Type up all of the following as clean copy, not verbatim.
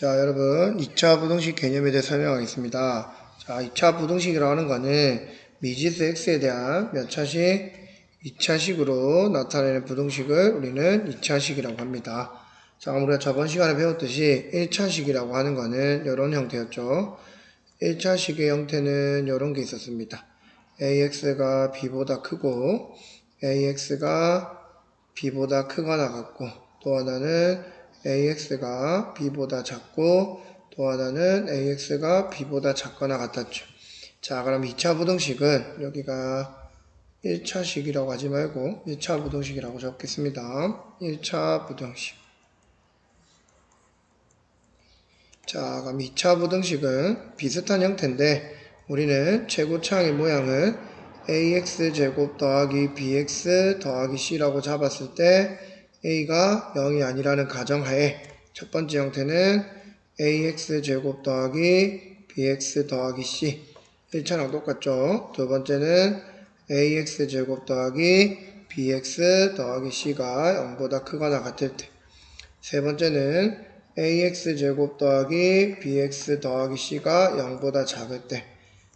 자, 여러분 2차 부등식 개념에 대해 설명하겠습니다. 자, 2차 부등식이라고 하는 거는 미지수 x에 대한 몇 차식? 2차식으로 나타내는 부등식을 우리는 2차식이라고 합니다. 자, 우리가 저번 시간에 배웠듯이 1차식이라고 하는 거는 이런 형태였죠. 1차식의 형태는 이런 게 있었습니다. ax가 b보다 크고 ax가 b보다 크거나 같고, 또 하나는 ax가 b보다 작고, 또 하나는 ax가 b보다 작거나 같았죠. 자, 그럼 2차 부등식은 여기가 1차식이라고 하지 말고 1차 부등식이라고 적겠습니다. 1차 부등식. 자, 그럼 2차 부등식은 비슷한 형태인데 우리는 최고차항의 모양을 ax제곱 더하기 bx 더하기 c라고 잡았을 때 a가 0이 아니라는 가정하에 첫 번째 형태는 ax제곱 더하기 bx 더하기 c 1차랑 똑같죠. 두 번째는 ax제곱 더하기 bx 더하기 c가 0보다 크거나 같을 때, 세 번째는 ax제곱 더하기 bx 더하기 c가 0보다 작을 때,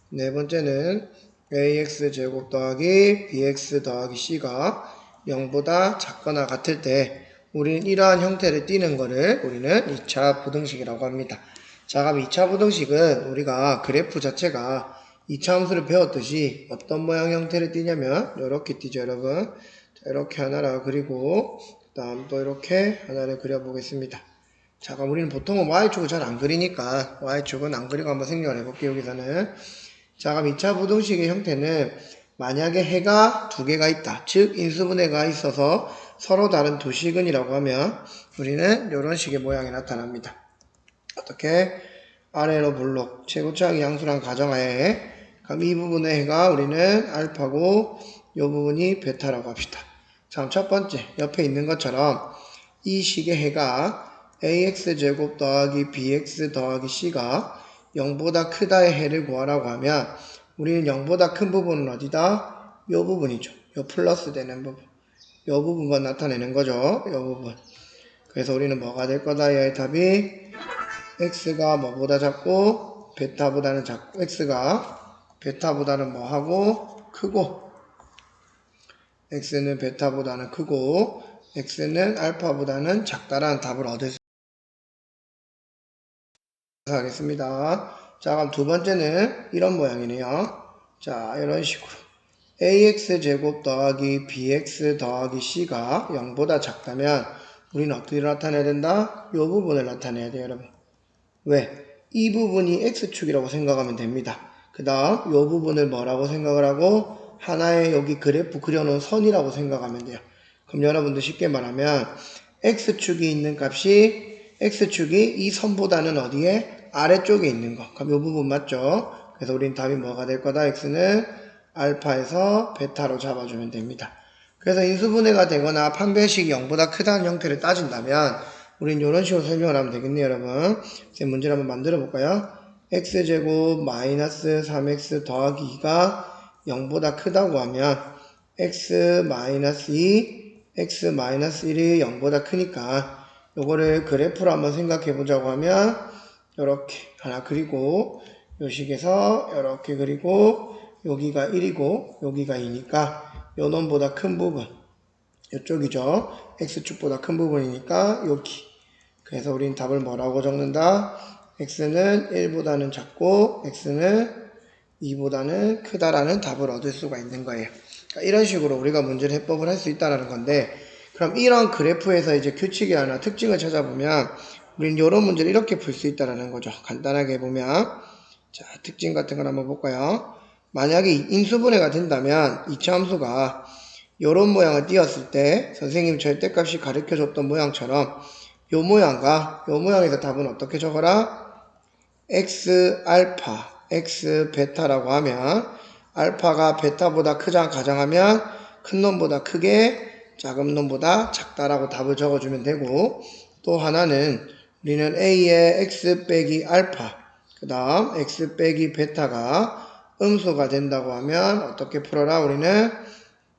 네 번째는 ax제곱 더하기 bx 더하기 c가 0보다 작거나 같을 때 우리는 이러한 형태를 띠는 거를 우리는 2차 부등식이라고 합니다. 자, 그럼 2차 부등식은 우리가 그래프 자체가 2차 함수를 배웠듯이 어떤 모양 형태를 띠냐면 이렇게 띠죠, 여러분. 자, 이렇게 하나를 그리고 그 다음 또 이렇게 하나를 그려보겠습니다. 자, 그럼 우리는 보통은 y축을 잘 안 그리니까 y축은 안 그리고 한번 생각을 해볼게요, 여기서는. 자, 그럼 2차 부등식의 형태는 만약에 해가 두 개가 있다. 즉 인수분해가 있어서 서로 다른 두 식은이라고 하면 우리는 이런 식의 모양이 나타납니다. 어떻게? 아래로 블록 최고차항이 양수란 가정하에, 그럼 이 부분의 해가 우리는 알파고 이 부분이 베타라고 합시다. 자, 그럼 첫 번째 옆에 있는 것처럼 이 식의 해가 ax제곱 더하기 bx 더하기 c가 0보다 크다의 해를 구하라고 하면 우리는 0보다 큰 부분은 어디다? 이 부분이죠. 이 플러스 되는 부분. 이 부분만 나타내는 거죠. 이 부분. 그래서 우리는 뭐가 될 거다? 얘의 답이 x가 뭐보다 작고 베타보다는 작고, x가 베타보다는 뭐하고? 크고, x는 베타보다는 크고 x는 알파보다는 작다라는 답을 얻을 수 하겠습니다. 자, 그럼 두 번째는 이런 모양이네요. 자, 이런 식으로 ax제곱 더하기 bx 더하기 c가 0보다 작다면 우리는 어떻게 나타내야 된다? 이 부분을 나타내야 돼요, 여러분. 왜? 이 부분이 x축이라고 생각하면 됩니다. 그 다음 이 부분을 뭐라고 생각을 하고 하나의 여기 그래프 그려놓은 선이라고 생각하면 돼요. 그럼 여러분들 쉽게 말하면 x축이 있는 값이 x축이 이 선보다는 어디에? 아래쪽에 있는 거. 그럼 이 부분 맞죠? 그래서 우린 답이 뭐가 될 거다? x는 알파에서 베타로 잡아주면 됩니다. 그래서 인수분해가 되거나 판별식이 0보다 크다는 형태를 따진다면 우린 이런 식으로 설명을 하면 되겠네요, 여러분. 이제 문제를 한번 만들어 볼까요? x제곱 마이너스 3x 더하기 2가 0보다 크다고 하면 x 마이너스 2, x 마이너스 1이 0보다 크니까 요거를 그래프로 한번 생각해 보자고 하면 이렇게 하나 그리고 요 식에서 이렇게 그리고 여기가 1이고 여기가 2니까 요 놈보다 큰 부분 이쪽이죠. x축보다 큰 부분이니까 여기. 그래서 우린 답을 뭐라고 적는다? x는 1보다는 작고 x는 2보다는 크다라는 답을 얻을 수가 있는 거예요. 그러니까 이런 식으로 우리가 문제를 해법을 할 수 있다는 건데, 그럼 이런 그래프에서 이제 규칙이 하나 특징을 찾아보면 우리는 이런 문제를 이렇게 풀 수 있다는 거죠. 간단하게 보면 자, 특징 같은 걸 한번 볼까요? 만약에 인수분해가 된다면 2차 함수가 이런 모양을 띄었을 때 선생님 절대값이 가르쳐줬던 모양처럼 요 모양과 요 모양에서 답은 어떻게 적어라? x 알파, x 베타라고 하면 알파가 베타보다 크자 가정하면 큰 놈보다 크게 작은 놈보다 작다라고 답을 적어주면 되고, 또 하나는 우리는 a의 x 빼기 알파 그 다음 x 빼기 베타가 음수가 된다고 하면 어떻게 풀어라? 우리는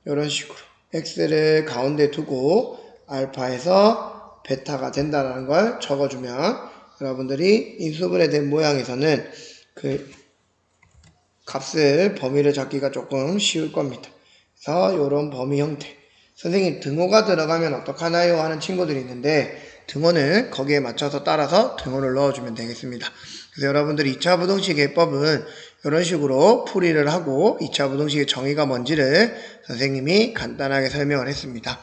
이런 식으로 x를 가운데 두고 알파에서 베타가 된다는 걸 적어주면 여러분들이 인수분해 된 모양에서는 그 값을 범위를 잡기가 조금 쉬울 겁니다. 그래서 이런 범위 형태. 선생님 등호가 들어가면 어떡하나요? 하는 친구들이 있는데 등호는 거기에 맞춰서 따라서 등호를 넣어주면 되겠습니다. 그래서 여러분들이 2차 부등식 해법은 이런 식으로 풀이를 하고 2차 부등식의 정의가 뭔지를 선생님이 간단하게 설명을 했습니다.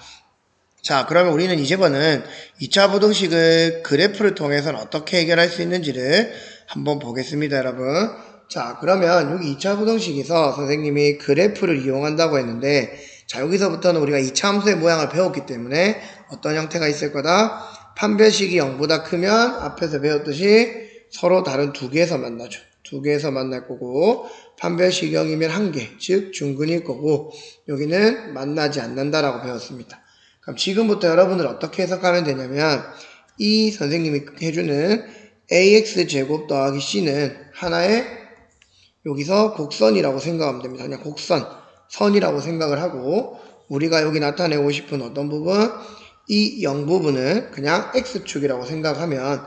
자, 그러면 우리는 이제부터는 2차 부등식을 그래프를 통해서는 어떻게 해결할 수 있는지를 한번 보겠습니다, 여러분. 자, 그러면 여기 2차 부등식에서 선생님이 그래프를 이용한다고 했는데, 자, 여기서부터는 우리가 2차 함수의 모양을 배웠기 때문에 어떤 형태가 있을 거다? 판별식이 0보다 크면 앞에서 배웠듯이 서로 다른 두 개에서 만나죠. 두 개에서 만날 거고, 판별식이 0이면 한 개, 즉 중근일 거고, 여기는 만나지 않는다라고 배웠습니다. 그럼 지금부터 여러분들 어떻게 해석하면 되냐면 이 선생님이 해주는 ax제곱 더하기 c는 하나의 여기서 곡선이라고 생각하면 됩니다. 그냥 곡선, 선이라고 생각을 하고 우리가 여기 나타내고 싶은 어떤 부분, 이 0 부분은 그냥 x축이라고 생각하면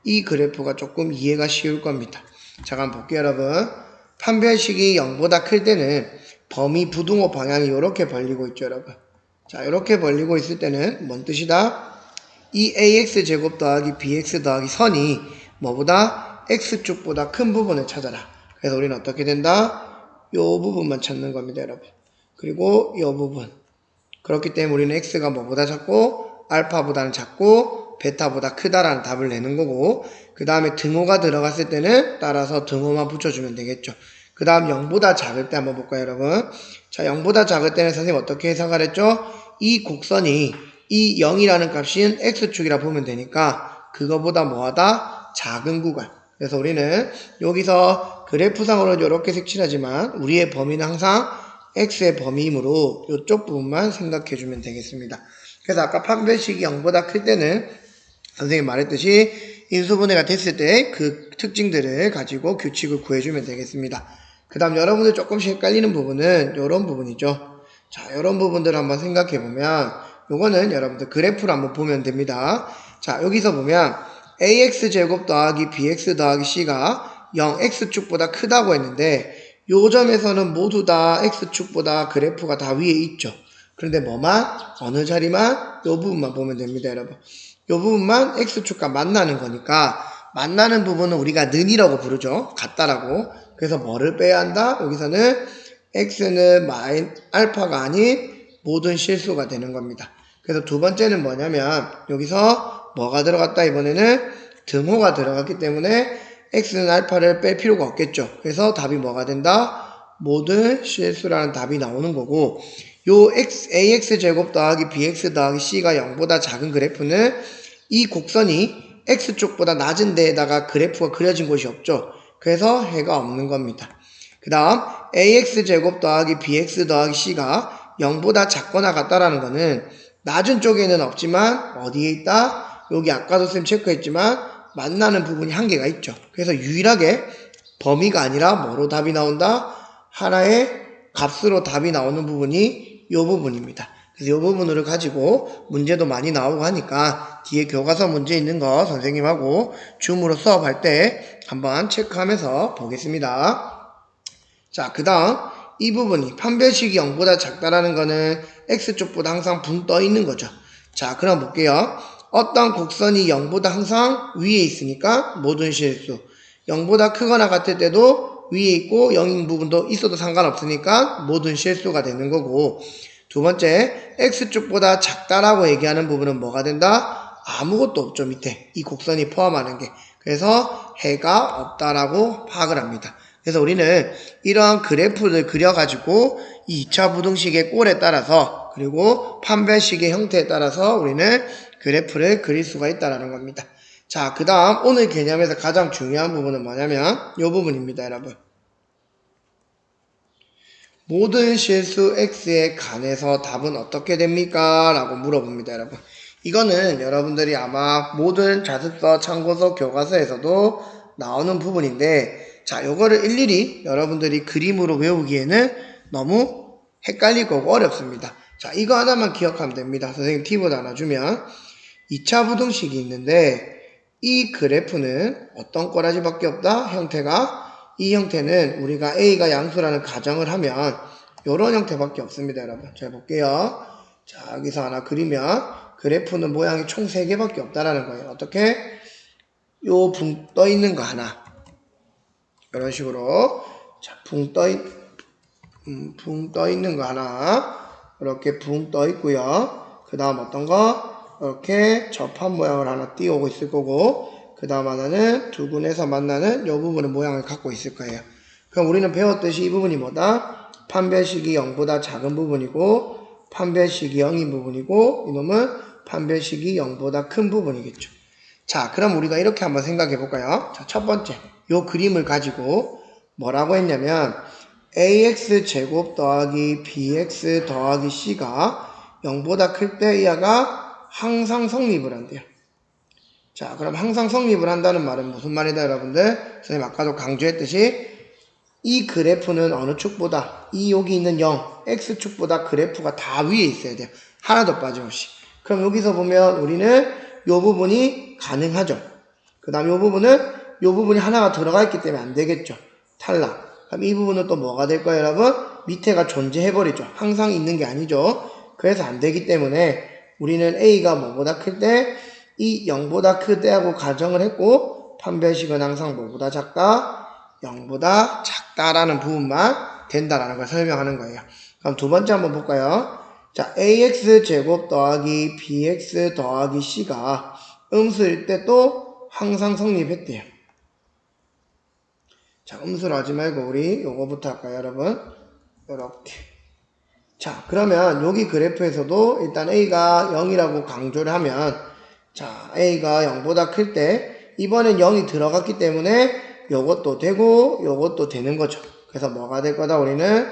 이 그래프가 조금 이해가 쉬울 겁니다. 자, 그럼 볼게요, 여러분. 판별식이 0보다 클 때는 범위 부등호 방향이 이렇게 벌리고 있죠, 여러분. 자, 이렇게 벌리고 있을 때는 뭔 뜻이다? 이 ax제곱 더하기 bx 더하기 선이 뭐보다 x축보다 큰 부분을 찾아라. 그래서 우리는 어떻게 된다? 요 부분만 찾는 겁니다, 여러분. 그리고 요 부분. 그렇기 때문에 우리는 x가 뭐보다 작고 알파보다는 작고 베타보다 크다라는 답을 내는 거고, 그 다음에 등호가 들어갔을 때는 따라서 등호만 붙여주면 되겠죠. 그 다음 0보다 작을 때 한번 볼까요, 여러분? 자, 0보다 작을 때는 선생님 어떻게 해석을 했죠? 이 곡선이 이 0이라는 값인 x축이라 보면 되니까 그거보다 뭐하다? 작은 구간. 그래서 우리는 여기서 그래프상으로는 이렇게 색칠하지만 우리의 범위는 항상 x의 범위이므로 이쪽 부분만 생각해주면 되겠습니다. 그래서 아까 판별식이 0보다 클 때는 선생님이 말했듯이 인수분해가 됐을 때 그 특징들을 가지고 규칙을 구해주면 되겠습니다. 그 다음 여러분들 조금씩 헷갈리는 부분은 이런 부분이죠. 자, 이런 부분들을 한번 생각해보면 요거는 여러분들 그래프를 한번 보면 됩니다. 자, 여기서 보면 ax제곱 더하기 bx 더하기 c가 0 x축보다 크다고 했는데 요 점에서는 모두 다 x축보다 그래프가 다 위에 있죠. 그런데 뭐만? 어느 자리만? 요 부분만 보면 됩니다, 여러분. 요 부분만 x축과 만나는 거니까 만나는 부분은 우리가 는이라고 부르죠. 같다라고. 그래서 뭐를 빼야 한다? 여기서는 x는 알파가 아닌 모든 실수가 되는 겁니다. 그래서 두 번째는 뭐냐면 여기서 뭐가 들어갔다? 이번에는 등호가 들어갔기 때문에 x는 알파를 뺄 필요가 없겠죠. 그래서 답이 뭐가 된다? 모든 실수라는 답이 나오는 거고, 요 ax제곱 더하기 bx 더하기 c가 0보다 작은 그래프는 이 곡선이 x축보다 낮은 데에다가 그래프가 그려진 곳이 없죠. 그래서 해가 없는 겁니다. 그 다음 ax제곱 더하기 bx 더하기 c가 0보다 작거나 같다라는 거는 낮은 쪽에는 없지만 어디에 있다? 여기 아까도 쌤 체크했지만 만나는 부분이 한 개가 있죠. 그래서 유일하게 범위가 아니라 뭐로 답이 나온다? 하나의 값으로 답이 나오는 부분이 이 부분입니다. 그래서 이 부분을 가지고 문제도 많이 나오고 하니까 뒤에 교과서 문제 있는 거 선생님하고 줌으로 수업할 때 한번 체크하면서 보겠습니다. 자, 그 다음 이 부분이 판별식이 0보다 작다라는 거는 x쪽보다 항상 붕 떠 있는 거죠. 자, 그럼 볼게요. 어떤 곡선이 0보다 항상 위에 있으니까 모든 실수. 0보다 크거나 같을 때도 위에 있고 0인 부분도 있어도 상관없으니까 모든 실수가 되는 거고, 두 번째, x축보다 작다라고 얘기하는 부분은 뭐가 된다? 아무것도 없죠, 밑에. 이 곡선이 포함하는 게. 그래서 해가 없다라고 파악을 합니다. 그래서 우리는 이러한 그래프를 그려가지고 이 2차 부등식의 꼴에 따라서 그리고 판별식의 형태에 따라서 우리는 그래프를 그릴 수가 있다는 겁니다. 자, 그 다음 오늘 개념에서 가장 중요한 부분은 뭐냐면 이 부분입니다, 여러분. 모든 실수 x에 관해서 답은 어떻게 됩니까? 라고 물어봅니다, 여러분. 이거는 여러분들이 아마 모든 자습서, 참고서, 교과서에서도 나오는 부분인데, 자, 요거를 일일이 여러분들이 그림으로 외우기에는 너무 헷갈릴 거고 어렵습니다. 자, 이거 하나만 기억하면 됩니다. 선생님 팁을 하나 주면 2차 부등식이 있는데 이 그래프는 어떤 꼬라지밖에 없다? 형태가 이 형태는 우리가 A가 양수라는 가정을 하면 이런 형태밖에 없습니다, 여러분. 자, 볼게요. 자, 여기서 하나 그리면 그래프는 모양이 총 3개밖에 없다라는 거예요. 어떻게? 요 붕 떠 있는 거 하나. 이런 식으로. 자, 붕 떠 있는 거 하나. 이렇게 붕 떠 있고요. 그 다음 어떤 거? 이렇게 접한 모양을 하나 띄우고 있을 거고, 그 다음 하나는 두 군에서 만나는 이 부분의 모양을 갖고 있을 거예요. 그럼 우리는 배웠듯이 이 부분이 뭐다? 판별식이 0보다 작은 부분이고, 판별식이 0인 부분이고, 이놈은 판별식이 0보다 큰 부분이겠죠. 자, 그럼 우리가 이렇게 한번 생각해 볼까요? 자, 첫 번째, 요 그림을 가지고 뭐라고 했냐면, ax 제곱 더하기 bx 더하기 c가 0보다 클 때 얘가 항상 성립을 한대요. 자, 그럼 항상 성립을 한다는 말은 무슨 말이다, 여러분들? 선생님 아까도 강조했듯이 이 그래프는 어느 축보다, 이 여기 있는 0, x축보다 그래프가 다 위에 있어야 돼요. 하나도 빠짐없이. 그럼 여기서 보면 우리는 이 부분이 가능하죠. 그 다음 이 부분이 하나가 들어가 있기 때문에 안 되겠죠. 탈락. 그럼 이 부분은 또 뭐가 될 거예요, 여러분? 밑에가 존재해버리죠. 항상 있는 게 아니죠. 그래서 안 되기 때문에 우리는 A가 뭐보다 클 때, 이 0보다 클 때하고 가정을 했고, 판별식은 항상 뭐보다 작다? 0보다 작다라는 부분만 된다라는 걸 설명하는 거예요. 그럼 두 번째 한번 볼까요? 자, AX제곱 더하기 BX 더하기 C가 음수일 때 또 항상 성립했대요. 자, 음수로 하지 말고 우리 요거부터 할까요, 여러분? 요렇게. 자, 그러면 여기 그래프에서도 일단 A가 0이라고 강조를 하면, 자, A가 0보다 클 때 이번엔 0이 들어갔기 때문에 요것도 되고 요것도 되는 거죠. 그래서 뭐가 될 거다? 우리는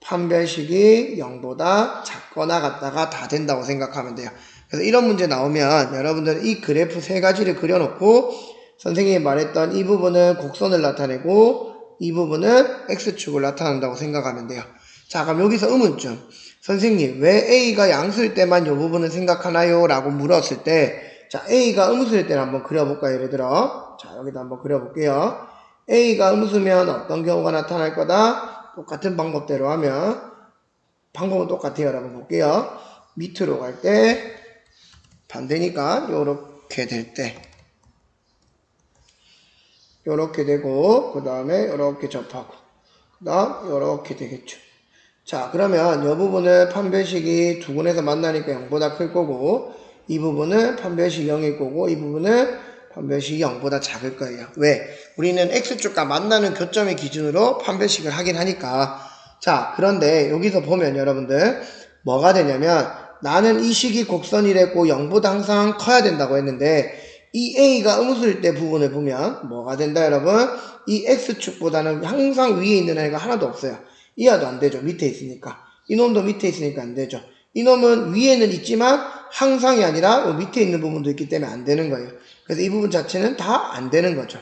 판별식이 0보다 작거나 같다가 다 된다고 생각하면 돼요. 그래서 이런 문제 나오면 여러분들은 이 그래프 세 가지를 그려놓고 선생님이 말했던 이 부분은 곡선을 나타내고 이 부분은 X축을 나타낸다고 생각하면 돼요. 자, 그럼 여기서 의문점. 선생님, 왜 A가 양수일 때만 이 부분을 생각하나요? 라고 물었을 때, 자, A가 음수일 때는 한번 그려볼까요? 예를 들어. 자, 여기다 한번 그려볼게요. A가 음수면 어떤 경우가 나타날 거다? 똑같은 방법대로 하면, 방법은 똑같아요. 여러분 볼게요. 밑으로 갈 때, 반대니까, 요렇게 될 때, 요렇게 되고, 그 다음에 요렇게 접하고, 그 다음, 요렇게 되겠죠. 자, 그러면 이 부분은 판별식이 두 군에서 만나니까 0보다 클 거고, 이 부분은 판별식이 0일 거고, 이 부분은 판별식이 0보다 작을 거예요. 왜? 우리는 X축과 만나는 교점의 기준으로 판별식을 하긴 하니까. 자, 그런데 여기서 보면 여러분들, 뭐가 되냐면, 나는 이 식이 곡선이랬고 0보다 항상 커야 된다고 했는데, 이 A가 음수일 때 부분을 보면, 뭐가 된다, 여러분? 이 X축보다는 항상 위에 있는 애가 하나도 없어요. 이하도 안 되죠. 밑에 있으니까. 이놈도 밑에 있으니까 안 되죠. 이놈은 위에는 있지만 항상이 아니라 밑에 있는 부분도 있기 때문에 안 되는 거예요. 그래서 이 부분 자체는 다 안 되는 거죠.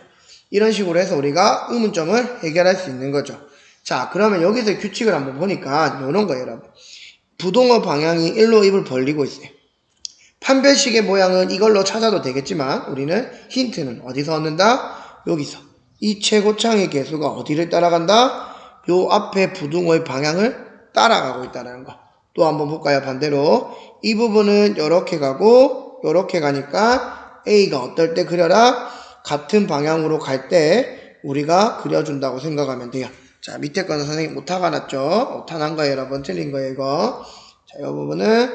이런 식으로 해서 우리가 의문점을 해결할 수 있는 거죠. 자, 그러면 여기서 규칙을 한번 보니까 이런 거예요, 여러분. 부동어 방향이 일로 입을 벌리고 있어요. 판별식의 모양은 이걸로 찾아도 되겠지만 우리는 힌트는 어디서 얻는다? 여기서. 이 최고창의 개수가 어디를 따라간다? 요 앞에 부등호의 방향을 따라가고 있다는 거. 또 한번 볼까요? 반대로. 이 부분은 요렇게 가고 요렇게 가니까 A가 어떨 때 그려라? 같은 방향으로 갈 때 우리가 그려준다고 생각하면 돼요. 자, 밑에 거는 선생님 오타가 났죠? 오타 난 거예요, 여러분. 틀린 거예요, 이거. 자, 이 부분은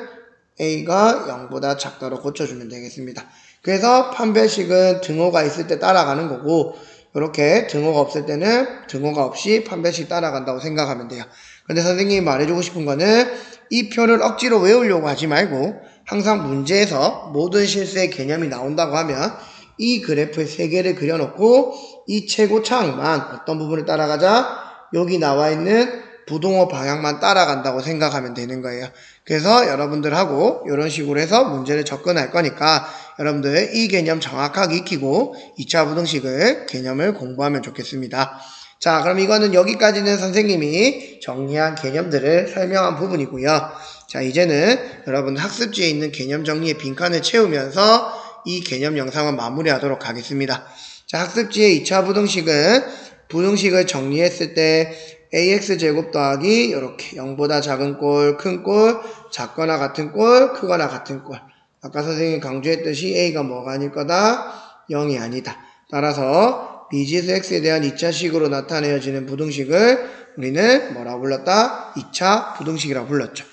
A가 0보다 작다로 고쳐주면 되겠습니다. 그래서 판별식은 등호가 있을 때 따라가는 거고, 이렇게 등호가 없을 때는 등호가 없이 판별식 따라간다고 생각하면 돼요. 근데 선생님이 말해주고 싶은 거는 이 표를 억지로 외우려고 하지 말고 항상 문제에서 모든 실수의 개념이 나온다고 하면 이 그래프의 세 개를 그려놓고 이 최고차항만 어떤 부분을 따라가자? 여기 나와 있는 부동호 방향만 따라간다고 생각하면 되는 거예요. 그래서 여러분들하고 이런 식으로 해서 문제를 접근할 거니까 여러분들 이 개념 정확하게 익히고 2차 부등식을 개념을 공부하면 좋겠습니다. 자, 그럼 이거는 여기까지는 선생님이 정리한 개념들을 설명한 부분이고요. 자, 이제는 여러분 학습지에 있는 개념 정리의 빈칸을 채우면서 이 개념 영상은 마무리하도록 하겠습니다. 자, 학습지의 2차 부등식은 부등식을 정리했을 때 ax제곱 더하기 이렇게 0보다 작은 꼴, 큰 꼴, 작거나 같은 꼴, 크거나 같은 꼴. 아까 선생님이 강조했듯이 a가 뭐가 아닐 거다? 0이 아니다. 따라서 미지수 x에 대한 2차식으로 나타내어지는 부등식을 우리는 뭐라고 불렀다? 2차 부등식이라고 불렀죠.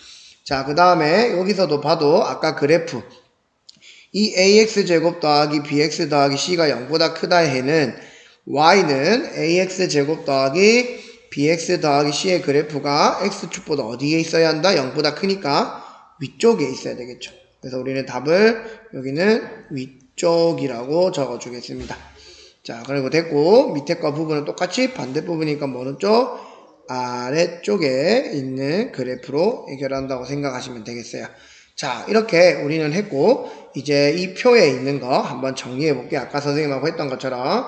자, 그 다음에 여기서도 봐도 아까 그래프 이 ax제곱 더하기 bx 더하기 c가 0보다 크다의 해는 y는 ax제곱 더하기 bx 더하기 c의 그래프가 x축보다 어디에 있어야 한다? 0보다 크니까 위쪽에 있어야 되겠죠. 그래서 우리는 답을 여기는 위쪽이라고 적어주겠습니다. 자, 그리고 됐고 밑에 거 부분은 똑같이 반대 부분이니까 어느 쪽? 아래쪽에 있는 그래프로 해결한다고 생각하시면 되겠어요. 자, 이렇게 우리는 했고 이제 이 표에 있는 거 한번 정리해 볼게요. 아까 선생님하고 했던 것처럼.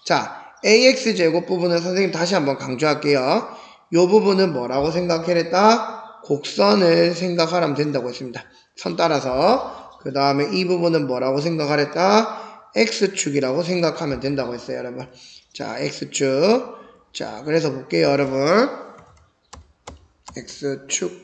자, ax제곱 부분은 선생님 다시 한번 강조할게요. 이 부분은 뭐라고 생각해냈다? 곡선을 생각하면 된다고 했습니다. 선 따라서. 그 다음에 이 부분은 뭐라고 생각하랬다? x축이라고 생각하면 된다고 했어요, 여러분. 자, x축. 자, 그래서 볼게요, 여러분. x축.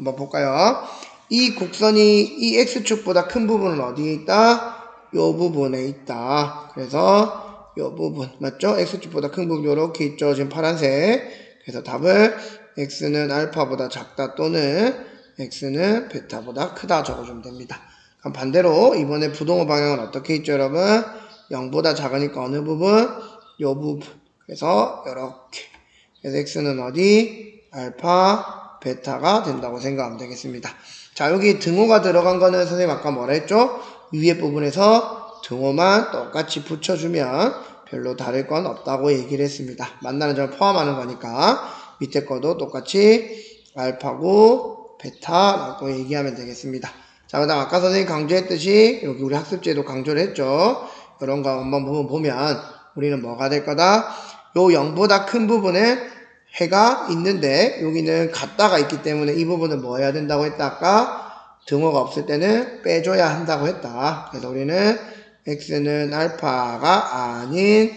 한번 볼까요? 이 곡선이 이 x축보다 큰 부분은 어디에 있다? 요 부분에 있다. 그래서 요 부분, 맞죠? x축보다 큰 부분 요렇게 있죠? 지금 파란색. 그래서 답을 x는 알파보다 작다 또는 x는 베타보다 크다 적어주면 됩니다. 그럼 반대로 이번에 부동호 방향은 어떻게 있죠, 여러분? 0보다 작으니까 어느 부분? 요 부분. 그래서 이렇게. 그래서 x는 어디? 알파, 베타가 된다고 생각하면 되겠습니다. 자, 여기 등호가 들어간 거는 선생님 아까 뭐라 했죠? 위에 부분에서 등호만 똑같이 붙여주면 별로 다를 건 없다고 얘기를 했습니다. 만나는 점을 포함하는 거니까 밑에 거도 똑같이 알파고 베타라고 얘기하면 되겠습니다. 자, 그 다음 아까 선생님 강조했듯이 여기 우리 학습지에도 강조를 했죠. 이런 거 한번 부분 보면 우리는 뭐가 될 거다? 요 0보다 큰 부분에 해가 있는데 여기는 같다가 있기 때문에 이 부분은 뭐 해야 된다고 했다? 아까 등호가 없을 때는 빼줘야 한다고 했다. 그래서 우리는 x는 알파가 아닌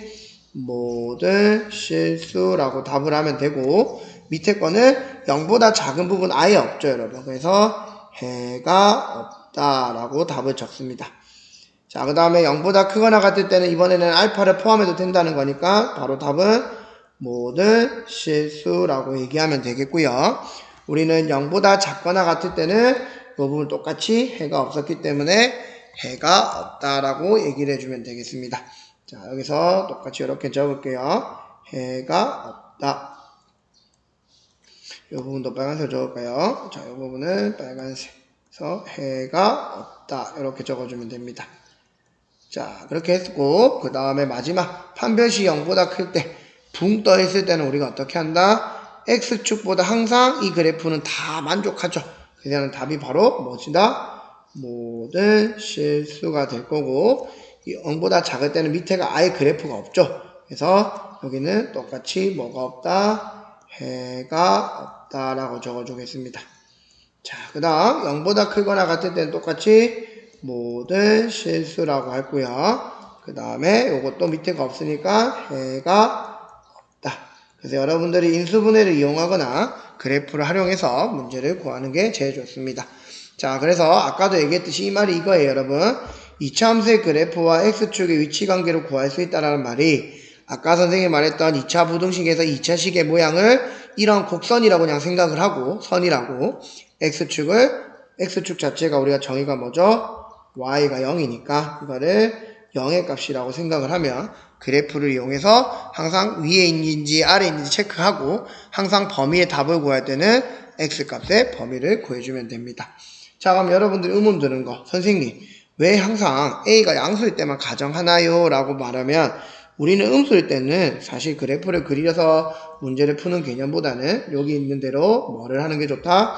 모든 실수라고 답을 하면 되고 밑에 거는 0보다 작은 부분 아예 없죠, 여러분. 그래서 해가 없다라고 답을 적습니다. 자, 그 다음에 0보다 크거나 같을 때는 이번에는 알파를 포함해도 된다는 거니까 바로 답은 모든 실수라고 얘기하면 되겠고요. 우리는 0보다 작거나 같을 때는 이 부분 똑같이 해가 없었기 때문에 해가 없다라고 얘기를 해주면 되겠습니다. 자, 여기서 똑같이 이렇게 적을게요. 해가 없다. 이 부분도 빨간색 적을까요? 자, 이 부분은 빨간색에서 해가 없다. 이렇게 적어주면 됩니다. 자, 그렇게 했고 그 다음에 마지막 판별시 0보다 클 때 붕 떠 있을 때는 우리가 어떻게 한다? x축보다 항상 이 그래프는 다 만족하죠. 그래서 답이 바로 뭐지다? 모든 실수가 될 거고 이 0보다 작을 때는 밑에가 아예 그래프가 없죠. 그래서 여기는 똑같이 뭐가 없다? 해가 없다라고 적어주겠습니다. 자, 그 다음 0보다 크거나 같을 때는 똑같이 모든 실수라고 했고요. 그 다음에 요것도 밑에가 없으니까 해가 없다. 그래서 여러분들이 인수분해를 이용하거나 그래프를 활용해서 문제를 구하는 게 제일 좋습니다. 자, 그래서 아까도 얘기했듯이 이 말이 이거예요, 여러분. 2차 함수의 그래프와 x축의 위치 관계를 구할 수 있다는 말이 아까 선생님이 말했던 2차 부등식에서 2차식의 모양을 이런 곡선이라고 그냥 생각을 하고 선이라고 x축 자체가 우리가 정의가 뭐죠? y가 0이니까 이거를 0의 값이라고 생각을 하면 그래프를 이용해서 항상 위에 있는지 아래에 있는지 체크하고 항상 범위의 답을 구할 때는 x값의 범위를 구해주면 됩니다. 자, 그럼 여러분들이 의문 드는 거, 선생님 왜 항상 a가 양수일 때만 가정하나요? 라고 말하면 우리는 음수일 때는 사실 그래프를 그려서 문제를 푸는 개념보다는 여기 있는 대로 뭐를 하는 게 좋다?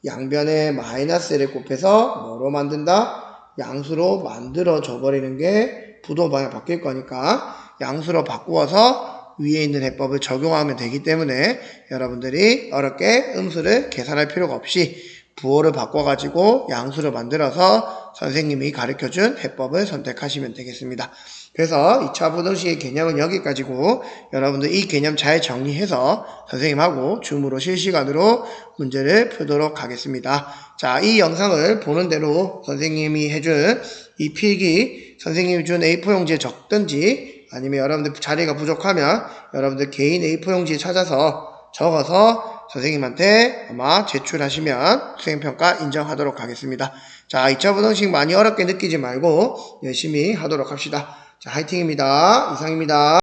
양변에 마이너스를 곱해서 뭐로 만든다? 양수로 만들어져 버리는 게 부동 방향 바뀔 거니까 양수로 바꾸어서 위에 있는 해법을 적용하면 되기 때문에 여러분들이 어렵게 음수를 계산할 필요가 없이 부호를 바꿔가지고 양수를 만들어서 선생님이 가르쳐준 해법을 선택하시면 되겠습니다. 그래서 2차 부등식의 개념은 여기까지고 여러분들 이 개념 잘 정리해서 선생님하고 줌으로 실시간으로 문제를 풀도록 하겠습니다. 자, 이 영상을 보는 대로 선생님이 해준 이 필기 선생님이 준 A4용지에 적든지 아니면 여러분들 자리가 부족하면 여러분들 개인 A4용지에 찾아서 적어서 선생님한테 아마 제출하시면 수행평가 인정하도록 하겠습니다. 자, 2차 부등식 많이 어렵게 느끼지 말고 열심히 하도록 합시다. 자, 화이팅입니다. 이상입니다.